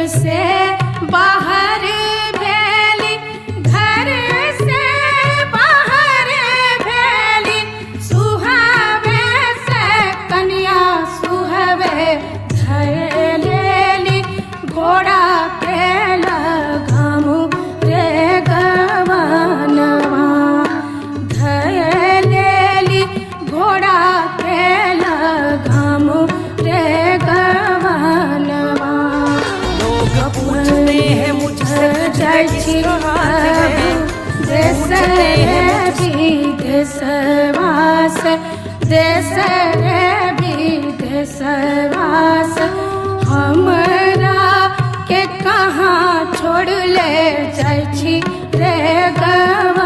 से बाहर भेली, घर से बाहर भेली, सुहावे से कन्या सुहावे धैलेली, घोड़ा के लगामु रे गवनवा, धैलेली घोड़ा के लगामु रे गवनवा। लोग पूछते हैं मुझसे देश विदेशवास, देश विदेशवास, हमरा के कहाँ छोड़ ले जाइ छी रे गवा।